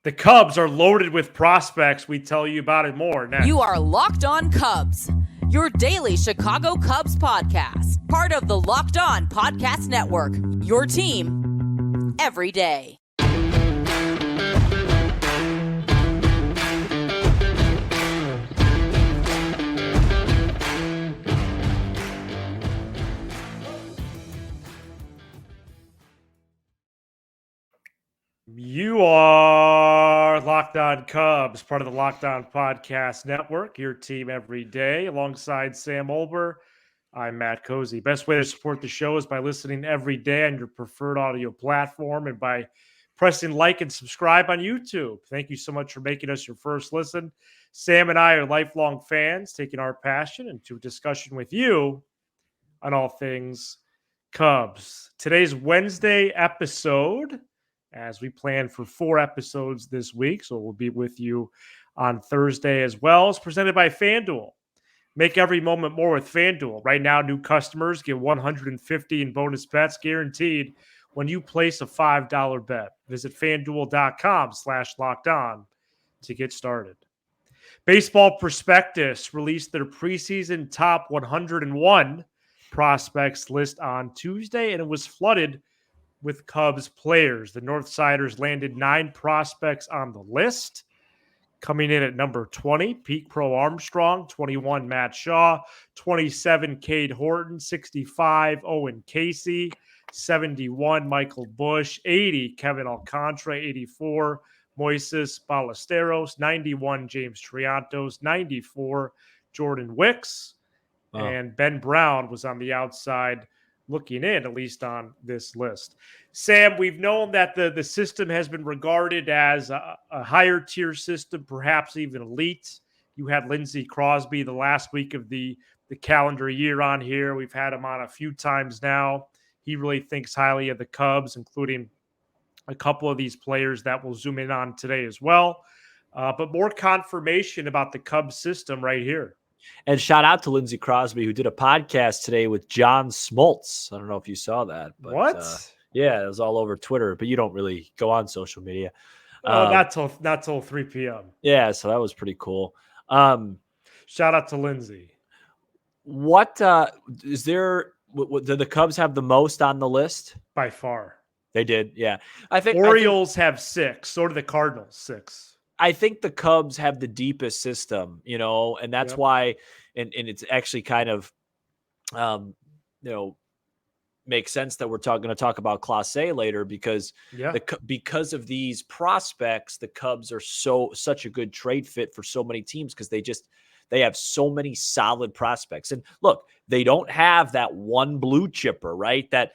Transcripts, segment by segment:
The Cubs are loaded with prospects. We tell you about it more next. You are Locked On Cubs, your daily Chicago Cubs podcast. Part of the Locked On Podcast Network, your team every day. You are Locked On Cubs, part of the Locked On Podcast Network, your team every day. Alongside Sam Olber, I'm Matt Cozy. Best way to support the show is by listening every day on your preferred audio platform and by pressing like and subscribe on YouTube. Thank you so much for making us your first listen. Sam and I are lifelong fans, taking our passion into a discussion with you on all things Cubs. Today's Wednesday episode, as we plan for 4 episodes this week, so we'll be with you on Thursday as well. It's presented by FanDuel. Make every moment more with FanDuel. Right now, new customers get $150 in bonus bets guaranteed when you place a $5 bet. Visit FanDuel.com/lockedon to get started. Baseball Prospectus released their preseason top 101 prospects list on Tuesday, and it was flooded with Cubs players. The Northsiders landed 9 prospects on the list. Coming in at number 20, Pete Crow-Armstrong, 21, Matt Shaw, 27, Cade Horton, 65, Owen Casey, 71, Michael Bush, 80, Kevin Alcantara, 84, Moises Ballesteros, 91, James Triantos, 94, Jordan Wicks, and Ben Brown was on the outside looking in, at least on this list. Sam, we've known that the system has been regarded as a higher tier system, perhaps even elite. You had Lindsey Crosby the last week of the calendar year on here. We've had him on a few times now. He really thinks highly of the Cubs, including a couple of these players that we'll zoom in on today as well. But more confirmation about the Cubs system right here. And shout out to Lindsey Crosby, who did a podcast today with John Smoltz. I don't know if you saw that. But, what? Yeah, it was all over Twitter, but you don't really go on social media. Not till 3 p.m. Yeah, so that was pretty cool. Shout out to Lindsey. What is there? Do the Cubs have the most on the list? By far. They did, yeah. I think Orioles have 6. So do the Cardinals, 6. I think the Cubs have the deepest system, and that's why, and it's actually kind of, makes sense that we're going to talk about Clase later because because of these prospects, the Cubs are such a good trade fit for so many teams because they have so many solid prospects. And look, they don't have that one blue chipper, right? That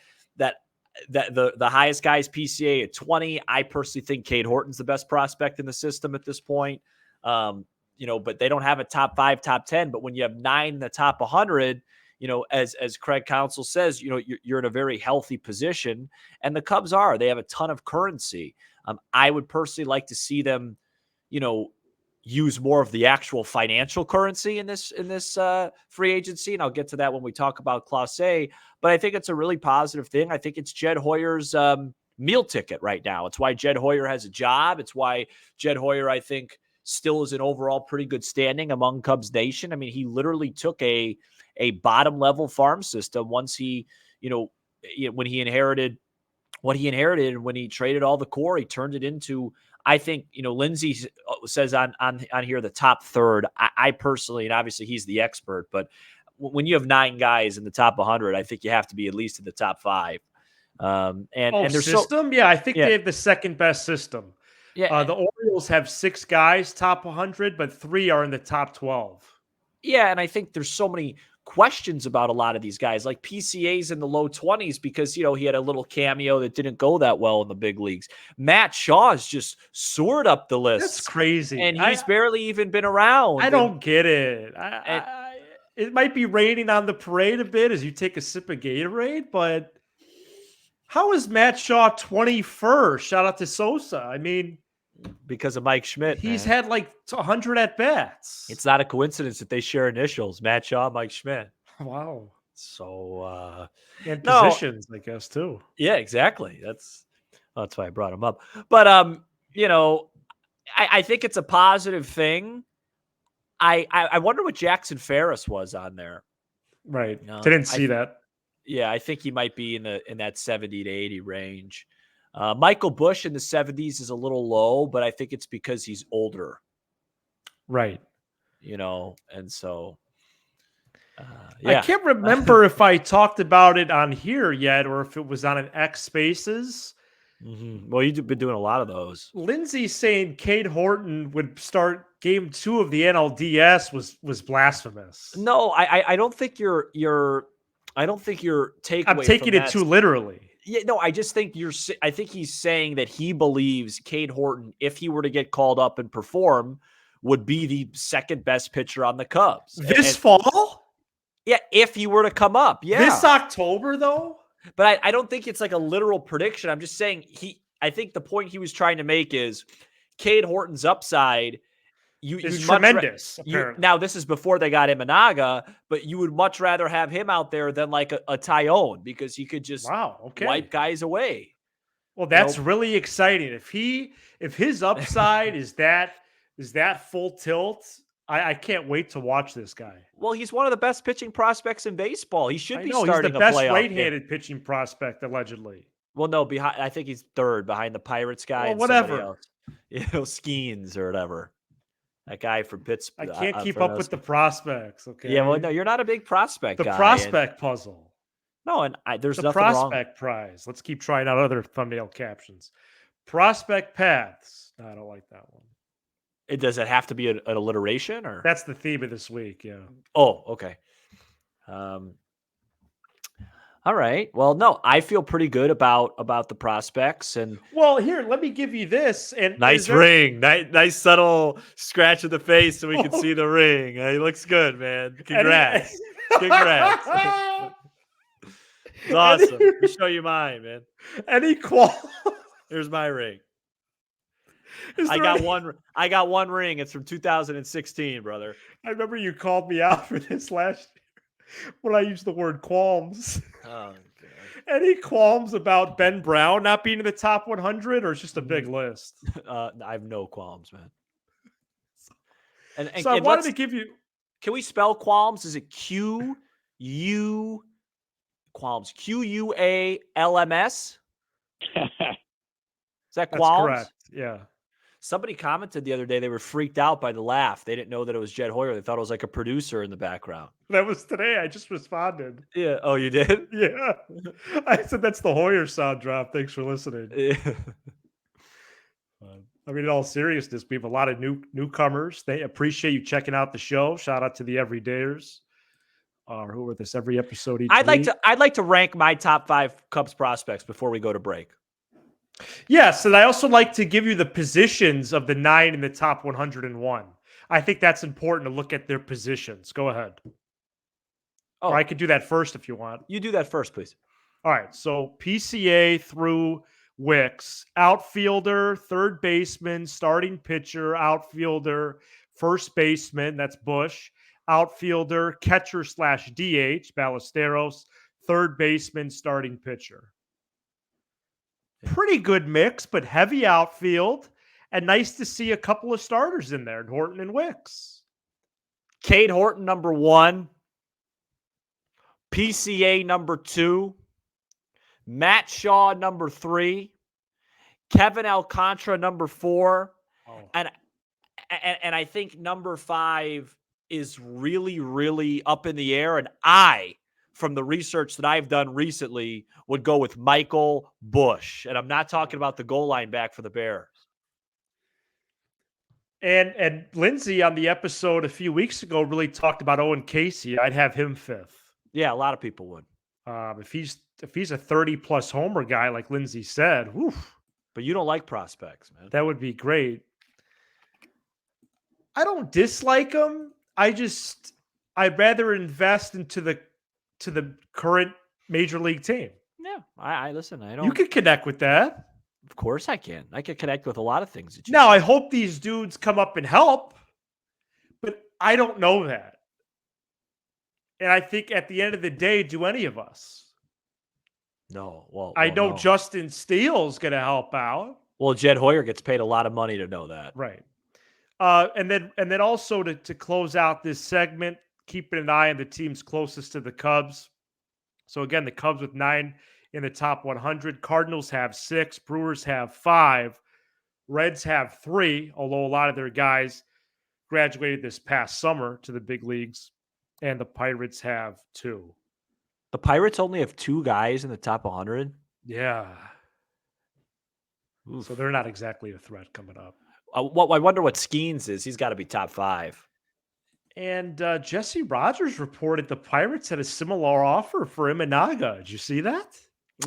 the highest guy's PCA at 20. I personally think Cade Horton's the best prospect in the system at this point. But they don't have a top 5, top 10. But when you have 9 in the top 100, as Craig Counsell says, you're in a very healthy position. And the Cubs they have a ton of currency. I would personally like to see them, use more of the actual financial currency in this free agency. And I'll get to that when we talk about Clase. But I think it's a really positive thing. I think it's Jed Hoyer's meal ticket right now. It's why Jed Hoyer has a job. It's why Jed Hoyer, I think, still is in overall pretty good standing among Cubs Nation. I mean, he literally took a bottom level farm system once he, when he inherited what he inherited and when he traded all the core, he turned it into, I think, Lindsey says on here, the top third. I personally, and obviously he's the expert, but when you have 9 guys in the top 100, I think you have to be at least in the top 5. And their system, I think they have the second best system. Yeah, the Orioles have 6 guys top 100, but 3 are in the top 12. Yeah, and I think there's so many questions about a lot of these guys, like PCA's in the low 20s because, he had a little cameo that didn't go that well in the big leagues. Matt Shaw's just soared up the list. That's crazy. And he's barely even been around. I don't get it. It might be raining on the parade a bit as you take a sip of Gatorade, but how is Matt Shaw 21st? Shout out to Sosa. I mean, because of Mike Schmidt. He's had like 100 at-bats. It's not a coincidence that they share initials, Matt Shaw, Mike Schmidt. Wow. So, and positions, I guess, too. Yeah, exactly. That's why I brought him up. But, I think it's a positive thing. I wonder what Jackson Ferris was on there. Right. Didn't see that. Yeah, I think he might be in that 70 to 80 range. Michael Busch in the 70s is a little low, but I think it's because he's older. Right. And so yeah. I can't remember if I talked about it on here yet or if it was on an X Spaces. Mm-hmm. Well, you've been doing a lot of those. Saying Cade Horton would start game 2 of the NLDS was blasphemous. No, I don't think your takeaway. I'm taking it too literally. Yeah, no, I just think I think he's saying that he believes Cade Horton, if he were to get called up and perform, would be the second best pitcher on the Cubs this fall. Yeah, if he were to come up. Yeah, this October though. But I don't think it's like a literal prediction. I'm just saying I think the point he was trying to make is Cade Horton's upside. Is tremendous. Now, this is before they got Imanaga, but you would much rather have him out there than like a Tyone because he could just wipe guys away. Well, that's really exciting. If his upside is that full tilt, I can't wait to watch this guy. Well, he's one of the best pitching prospects in baseball. He should be starting he's the best right-handed pitching prospect, allegedly. Well, no, I think he's third behind the Pirates guy. Well, whatever. Skeens or whatever. That guy from Pittsburgh. I can't keep up with the prospects. Okay. Yeah, well, no, you're not a big prospect guy. The prospect puzzle. No, and there's nothing prospect wrong. prize. Let's keep trying out other thumbnail captions. Prospect paths. No, I don't like that one. Does it have to be an alliteration, or that's the theme of this week? Yeah. Oh, okay. All right. Well, no, I feel pretty good about the prospects. And well, here, let me give you this. And nice ring, nice subtle scratch of the face, so we can see the ring. He looks good, man. Congrats, congrats. It's awesome. Let me show you mine, man. Here's my ring. I got one ring. It's from 2016, brother. I remember you called me out for this last year when I used the word qualms. Oh, God. Any qualms about Ben Brown not being in the top 100, or it's just a big list? I have no qualms, man. And so I wanted to give you. Can we spell qualms? Is it Q-U qualms? Q-U-A-L-M-S? Is that qualms? That's correct. Yeah. Somebody commented the other day they were freaked out by the laugh. They didn't know that it was Jed Hoyer. They thought it was like a producer in the background. That was today. I just responded. Yeah. Oh, you did? Yeah. I said that's the Hoyer sound drop. Thanks for listening. Yeah. I mean, in all seriousness, we have a lot of newcomers. They appreciate you checking out the show. Shout out to the everydayers who are with us every episode each week. I'd like to rank my top 5 Cubs prospects before we go to break. Yes, and I also like to give you the positions of the 9 in the top 101. I think that's important to look at their positions. Go ahead. Oh, or I could do that first if you want. You do that first, please. All right, so PCA through Wicks, outfielder, third baseman, starting pitcher, outfielder, first baseman, that's Busch, outfielder, catcher / DH, Ballesteros, third baseman, starting pitcher. Pretty good mix, but heavy outfield, and nice to see a couple of starters in there, Horton and Wicks. Cade Horton, number 1. PCA, number 2. Matt Shaw, number 3. Kevin Alcantara, number 4. Oh. And I think number 5 is really, really up in the air. And from the research that I've done recently, would go with Michael Busch. And I'm not talking about the goal line back for the Bears. And Lindsay on the episode a few weeks ago really talked about Owen Casey. I'd have him 5th. Yeah, a lot of people would. If he's a 30-plus homer guy, like Lindsay said, whew, but you don't like prospects, man. That would be great. I don't dislike him. I'd rather invest into the current major league team. Yeah, I listen. I don't. You can connect with that. Of course, I can. I can connect with a lot of things. Now, I hope these dudes come up and help, but I don't know that. And I think at the end of the day, do any of us? No. Well, I know Justin Steele's going to help out. Well, Jed Hoyer gets paid a lot of money to know that. Right. And then also to close out this segment, keeping an eye on the teams closest to the Cubs. So again, the Cubs with 9 in the top 100. Cardinals have 6. Brewers have 5. Reds have 3, although a lot of their guys graduated this past summer to the big leagues. And the Pirates have 2. The Pirates only have 2 guys in the top 100? Yeah. Oof. So they're not exactly a threat coming up. I wonder what Skeens is. He's got to be top 5. And Jesse Rogers reported the Pirates had a similar offer for Imanaga. Did you see that?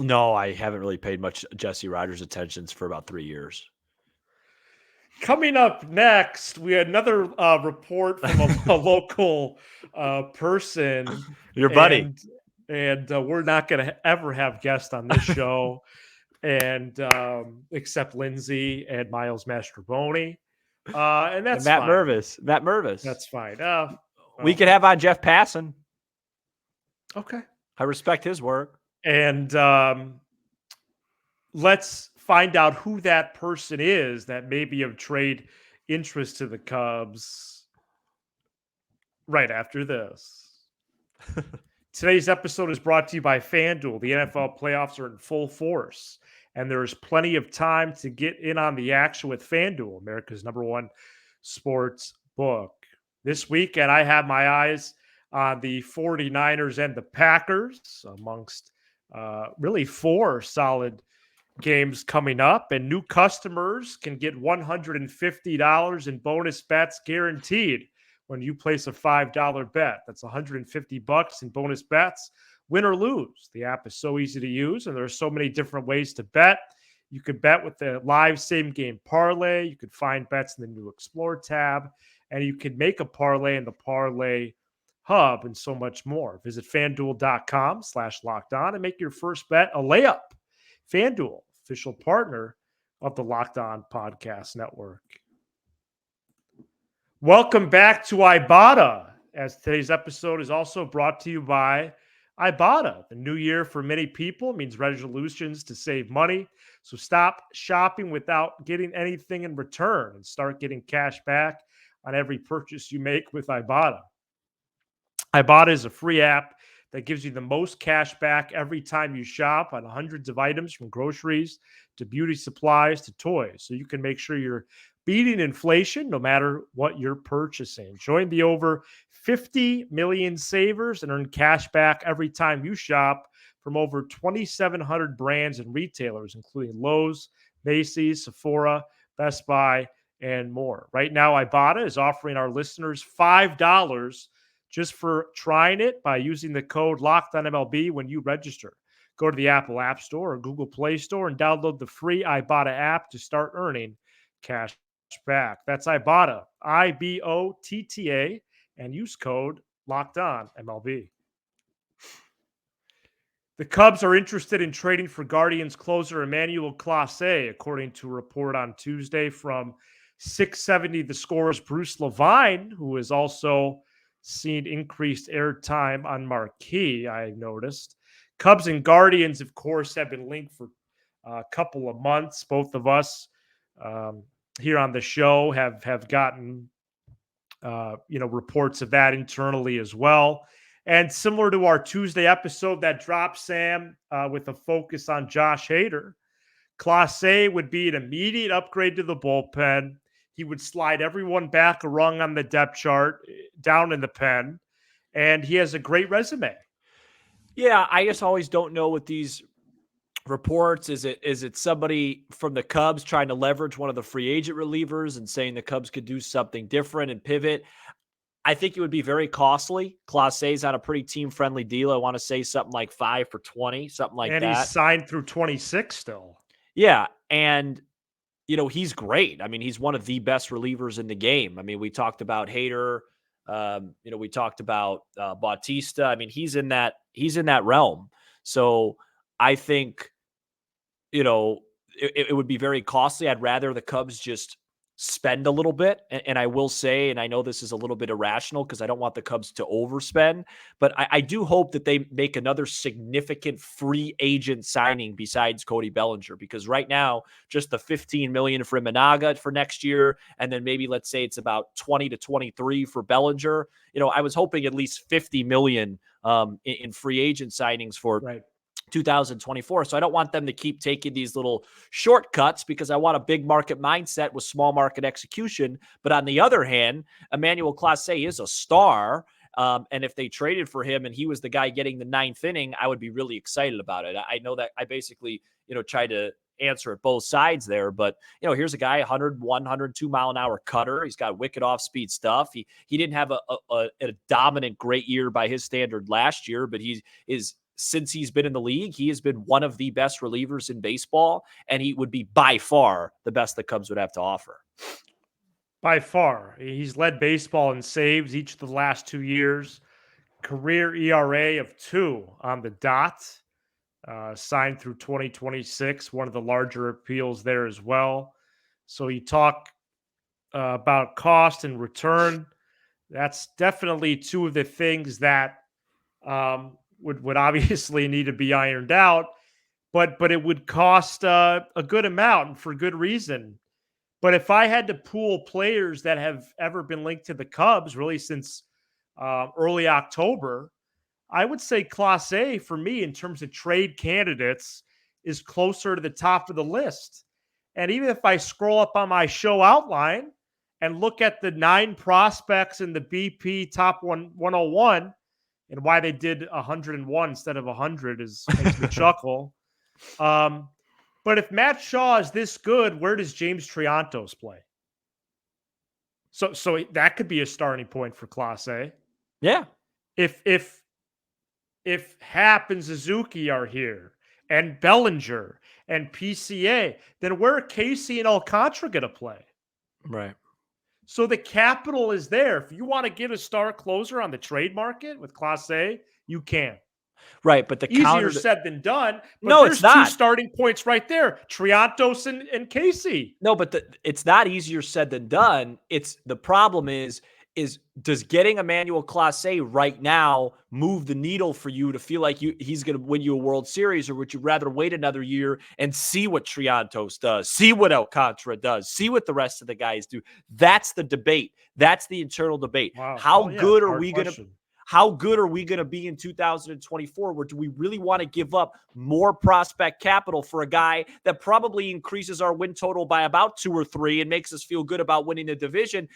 No, I haven't really paid much Jesse Rogers attention for about 3 years. Coming up next, we had another report from a local person. Your buddy. And we're not going to ever have guests on this show, and except Lindsay and Miles Mastrobuoni. And that's Matt fine. Matt Mervis. That's fine. We could have on Jeff Passan. Okay. I respect his work. And let's find out who that person is that may be of trade interest to the Cubs right after this. Today's episode is brought to you by FanDuel. The NFL playoffs are in full force, and there is plenty of time to get in on the action with FanDuel, America's #1 sports book. This weekend, I have my eyes on the 49ers and the Packers, amongst really 4 solid games coming up, and new customers can get $150 in bonus bets guaranteed when you place a $5 bet. That's $150 in bonus bets, win or lose. The app is so easy to use, and there are so many different ways to bet. You could bet with the live same game parlay. You could find bets in the new Explore tab, and you could make a parlay in the parlay hub and so much more. Visit FanDuel.com/lockedon and make your first bet a layup. FanDuel, official partner of the Locked On Podcast Network. Welcome back to Ibotta, as today's episode is also brought to you by Ibotta. The new year for many people means resolutions to save money. So stop shopping without getting anything in return and start getting cash back on every purchase you make with Ibotta. Ibotta is a free app that gives you the most cash back every time you shop on hundreds of items, from groceries to beauty supplies to toys. So you can make sure you're beating inflation no matter what you're purchasing. Join the over 50 million savers and earn cash back every time you shop from over 2,700 brands and retailers, including Lowe's, Macy's, Sephora, Best Buy, and more. Right now, Ibotta is offering our listeners $5 just for trying it by using the code LOCKEDONMLB when you register. Go to the Apple App Store or Google Play Store and download the free Ibotta app to start earning cash back. That's Ibotta, IBOTTA, and use code LOCKEDONMLB. The Cubs are interested in trading for Guardians closer Emmanuel Clase, according to a report on Tuesday from 670 The Score's Bruce Levine, who has also seen increased airtime on Marquee, I noticed. Cubs and Guardians, of course, have been linked for a couple of months. Both of us here on the show have gotten reports of that internally as well. And similar to our Tuesday episode that dropped, Sam, with a focus on Josh Hader, Clase would be an immediate upgrade to the bullpen. He would slide everyone back a rung on the depth chart down in the pen, and he has a great resume. Yeah, I just always don't know with these reports. Is it somebody from the Cubs trying to leverage one of the free agent relievers and saying the Cubs could do something different and pivot? I think it would be very costly. Clase's on a pretty team-friendly deal. I want to say something like 5 for 20, something like that. And he's signed through 26 still. Yeah, and he's great. I mean, he's one of the best relievers in the game. I mean, we talked about Hader. We talked about Bautista. I mean, he's in that realm. So I think, it would be very costly. I'd rather the Cubs just spend a little bit. And I will say, and I know this is a little bit irrational because I don't want the Cubs to overspend, but I do hope that they make another significant free agent signing besides Cody Bellinger, because right now, just the $15 million for Imanaga for next year, and then maybe let's say it's about 20 to 23 for Bellinger. I was hoping at least $50 million in free agent signings for 2024. So I don't want them to keep taking these little shortcuts because I want a big market mindset with small market execution. But on the other hand, Emmanuel Clase is a star. And if they traded for him and he was the guy getting the ninth inning, I would be really excited about it. I know that I basically, tried to answer at both sides there, but here's a guy, 101, 102 mile an hour cutter. He's got wicked off speed stuff. He didn't have a dominant great year by his standard last year, but since he's been in the league, he has been one of the best relievers in baseball, and he would be by far the best the Cubs would have to offer. By far. He's led baseball in saves each of the last 2 years. Career ERA of 2 on the dot. Signed through 2026, one of the larger appeals there as well. So you talk about cost and return. That's definitely two of the things that would obviously need to be ironed out, but it would cost a good amount and for good reason. But if I had to pool players that have ever been linked to the Cubs really since early October, I would say Clase, for me, in terms of trade candidates, is closer to the top of the list. And even if I scroll up on my show outline and look at the 9 prospects in the BP top 101, and why they did 101 instead of 100 makes me chuckle. But if Matt Shaw is this good, where does James Triantos play? So that could be a starting point for Clase. Yeah. If Happ and Suzuki are here, and Bellinger and PCA, then where are Casey and Alcantara going to play? Right. So the capital is there. If you want to get a star closer on the trade market with Clase, you can. Right, but the easier said than done. But no, there's it's not. 2 starting points right there: Triantos and Casey. No, but it's not easier said than done. It's the problem is does getting Emmanuel Clase right now move the needle for you to feel like he's going to win you a World Series, or would you rather wait another year and see what Triantos does, see what Alcantara does, see what the rest of the guys do? That's the debate. That's the internal debate. Wow. How good are we going to? How good are we going to be in 2024? Where do we really want to give up more prospect capital for a guy that probably increases our win total by about 2 or 3 and makes us feel good about winning the division?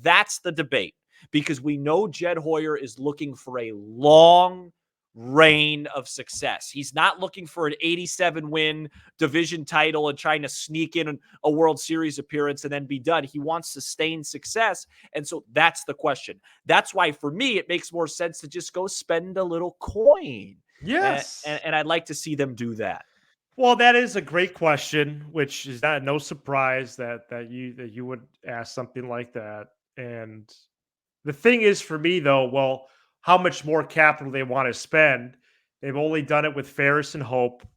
That's the debate, because we know Jed Hoyer is looking for a long reign of success. He's not looking for an 87-win division title and trying to sneak in a World Series appearance and then be done. He wants sustained success. And so that's the question. That's why, for me, it makes more sense to just go spend a little coin. Yes. And I'd like to see them do that. Well, that is a great question, which is no surprise that you would ask something like that. And the thing is, for me, though, how much more capital they want to spend. They've only done it with Ferris and Hope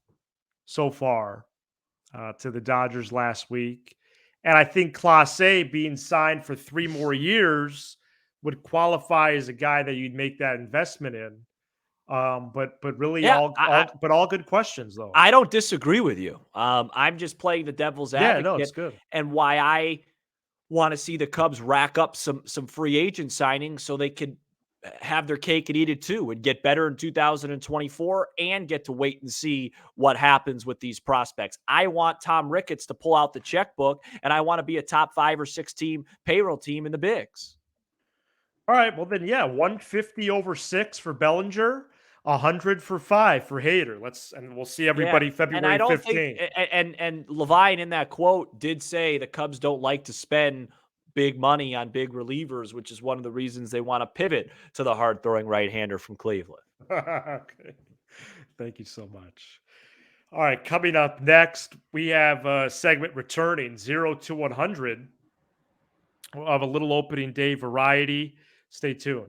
so far to the Dodgers last week. And I think Clase being signed for 3 more years would qualify as a guy that you'd make that investment in. But really, all good questions, though. I don't disagree with you. I'm just playing the devil's advocate. Yeah, no, it's good. And why I want to see the Cubs rack up some free agent signings so they could have their cake and eat it too, and get better in 2024 and get to wait and see what happens with these prospects. I want Tom Ricketts to pull out the checkbook, and I want to be a top 5 or 6 team payroll team in the bigs. All right. Well, then, 150 over 6 for Bellinger, 100 for 5 for Hader. And we'll see everybody February 15th. And Levine in that quote did say the Cubs don't like to spend big money on big relievers, which is one of the reasons they want to pivot to the hard-throwing right-hander from Cleveland. Okay. Thank you so much. All right, coming up next, we have a segment returning 0 to 100 of a little opening day variety. Stay tuned.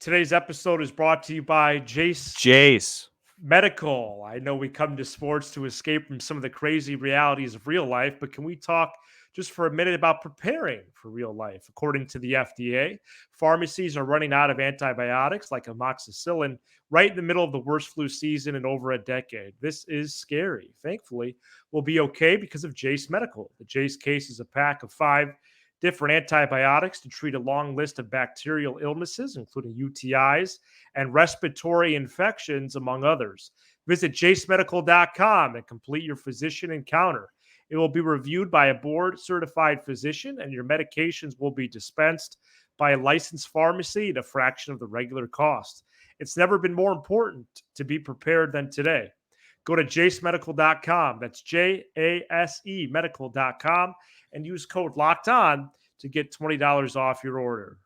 Today's episode is brought to you by Jace Medical. I know we come to sports to escape from some of the crazy realities of real life, but can we talk just for a minute about preparing for real life. According to the FDA, pharmacies are running out of antibiotics like amoxicillin right in the middle of the worst flu season in over a decade. This is scary. Thankfully, we'll be okay because of Jace Medical. The Jace case is a pack of 5 different antibiotics to treat a long list of bacterial illnesses, including UTIs and respiratory infections, among others. Visit jacemedical.com and complete your physician encounter. It will be reviewed by a board-certified physician, and your medications will be dispensed by a licensed pharmacy at a fraction of the regular cost. It's never been more important to be prepared than today. Go to jacemedical.com. That's J-A-S-E medical.com and use code LOCKEDON to get $20 off your order.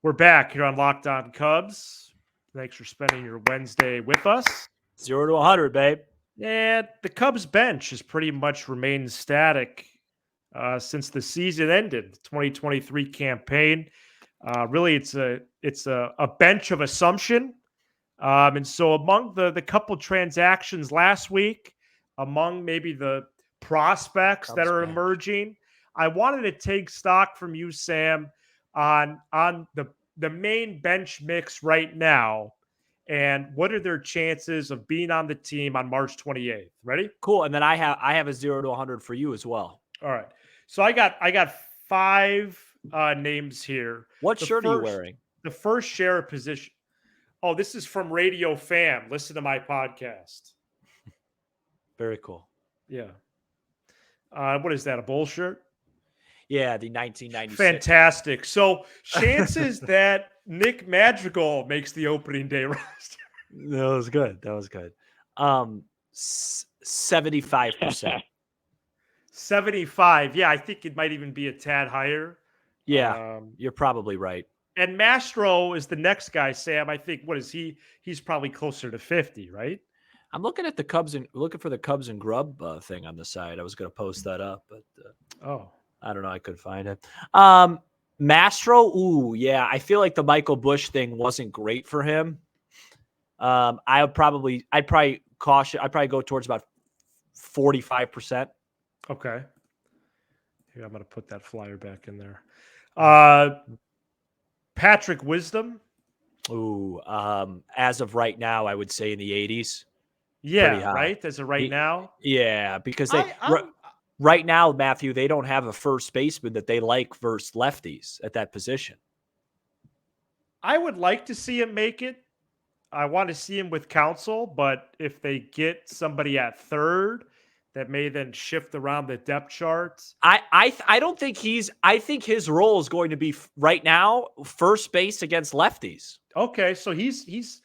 We're back here on Locked On Cubs. Thanks for spending your Wednesday with us. 0 to 100, babe. And the Cubs bench has pretty much remained static since the season ended, the 2023 campaign. Really, it's a bench of assumption. And so among the couple transactions last week, among maybe the prospects Cubs that are bench emerging, I wanted to take stock from you, Sam, on the main bench mix right now. And what are their chances of being on the team on March 28th? Ready? Cool. And then I have a 0 to 100 for you as well. All right. So I got 5 names here. What shirt are you wearing? The first share position. Oh, this is from Radio Fam. Listen to my podcast. Very cool. Yeah. What is that? A Bull shirt? Yeah, the 1996. Fantastic. So chances that Nick Madrigal makes the opening day roster. That was good. 75%. 75. Yeah, I think it might even be a tad higher. Yeah, you're probably right. And Mastro is the next guy, Sam. I think, what is he? He's probably closer to 50, right? I'm looking at the Cubs and looking for the Cubs and Grub thing on the side. I was going to post that up, but I don't know. I couldn't find it. Mastro, ooh, yeah. I feel like the Michael Busch thing wasn't great for him. I'd probably go towards about 45%. Okay. Here, I'm going to put that flyer back in there. Patrick Wisdom. Ooh, as of right now, I would say in the 80s. Yeah, right? As of right now? Yeah, because right now, Matthew, they don't have a first baseman that they like versus lefties at that position. I would like to see him make it. I want to see him with Counsell, but if they get somebody at third, that may then shift around the depth charts. I don't think I think his role is going to be right now first base against lefties. Okay, so he's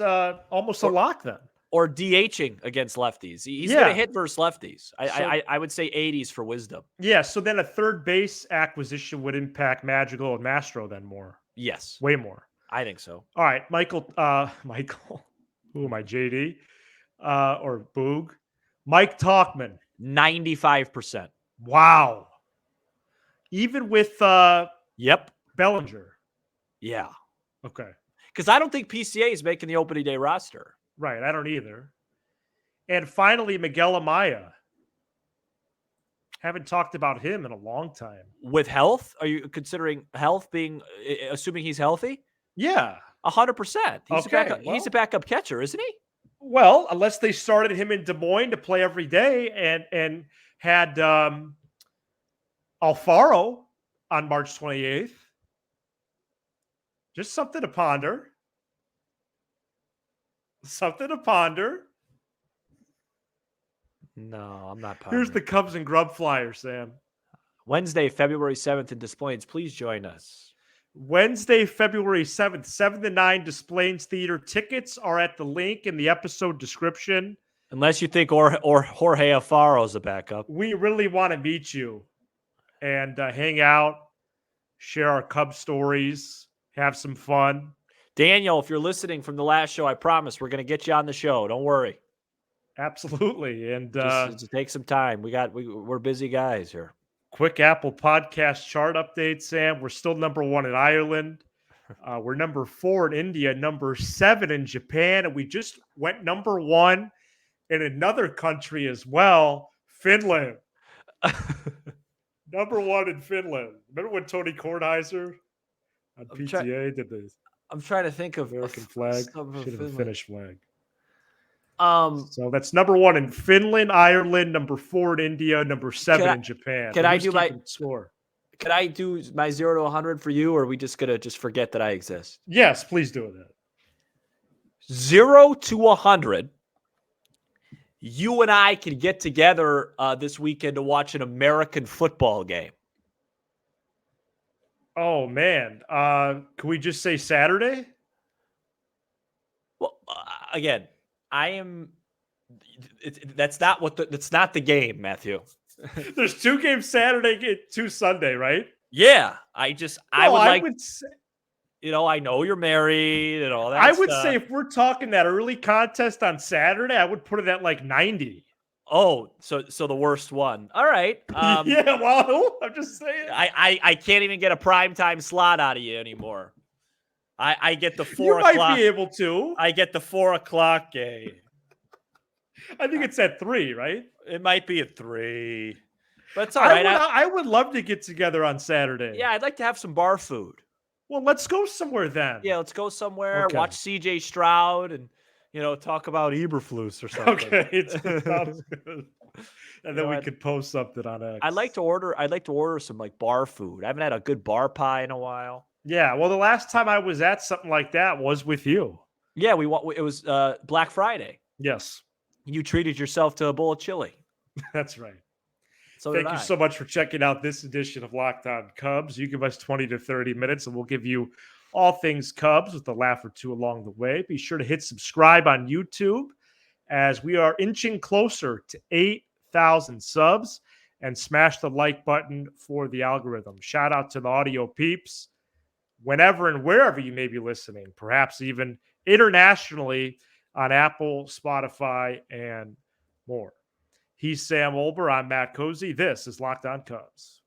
almost a lock then. Or DHing against lefties. He's going to hit versus lefties. I would say 80s for Wisdom. Yeah, so then a third base acquisition would impact Madrigal and Mastro then more. Yes. Way more. I think so. All right, Michael. Who am I, JD? Or Boog? Mike Tauchman. 95%. Wow. Even with Bellinger. Yeah. Okay. Because I don't think PCA is making the opening day roster. Right. I don't either. And finally, Miguel Amaya. Haven't talked about him in a long time. With health? Are you considering health being, assuming he's healthy? Yeah. 100%. He's a backup catcher, isn't he? Well, unless they started him in Des Moines to play every day and had Alfaro on March 28th. Just something to ponder. Something to ponder. No, I'm not pondering. Here's the Cubs and Grub flyer, Sam. Wednesday, February 7th in Des Plaines. Please join us. Wednesday, February 7th, 7 to 9, Des Plaines Theater. Tickets are at the link in the episode description. Unless you think or Jorge Alfaro's a backup. We really want to meet you and hang out, share our Cub stories, have some fun. Daniel, if you're listening from the last show, I promise we're going to get you on the show. Don't worry. Absolutely. And just take some time. We're busy guys here. Quick Apple Podcast chart update, Sam. We're still number 1 in Ireland. We're number 4 in India, number 7 in Japan, and we just went number 1 in another country as well, Finland. Number 1 in Finland. Remember when Tony Kornheiser on PTA did the I'm trying to think of American flag? Should have a Finnish flag. So that's number 1 in Finland, Ireland, number 4 in India, number 7 in Japan. Can I do my score? Can I do my 0 to 100 for you, or are we just gonna forget that I exist? Yes, please do that. 0 to 100. You and I can get together this weekend to watch an American football game. Oh man, can we just say Saturday? Well, again, I am. That's not that's not the game, Matthew. There's 2 games Saturday, 2 Sunday, right? Yeah, I would say, I know you're married and all that. I would say if we're talking that early contest on Saturday, I would put it at like 90. Oh, so the worst one. All right. Yeah, well, I'm just saying. I can't even get a primetime slot out of you anymore. I get the 4 you o'clock. You might be able to. I get the 4 o'clock game. I think it's at 3, right? It might be at 3. But it's all right. I would love to get together on Saturday. Yeah, I'd like to have some bar food. Well, let's go somewhere then. Yeah, let's go somewhere, watch CJ Stroud, and talk about Eberflus or something. Okay, it sounds good. And then we could post something on X. I'd like to order some like bar food. I haven't had a good bar pie in a while. Yeah, well, the last time I was at something like that was with you. Yeah, it was Black Friday. Yes. You treated yourself to a bowl of chili. That's right. So thank you so much for checking out this edition of Locked On Cubs. You give us 20 to 30 minutes, and we'll give you all things Cubs with a laugh or two along the way. Be sure to hit subscribe on YouTube as we are inching closer to 8,000 subs, and smash the like button for the algorithm. Shout out to the audio peeps whenever and wherever you may be listening, perhaps even internationally on Apple, Spotify, and more. He's Sam Olber. I'm Matt Cozy. This is Locked On Cubs.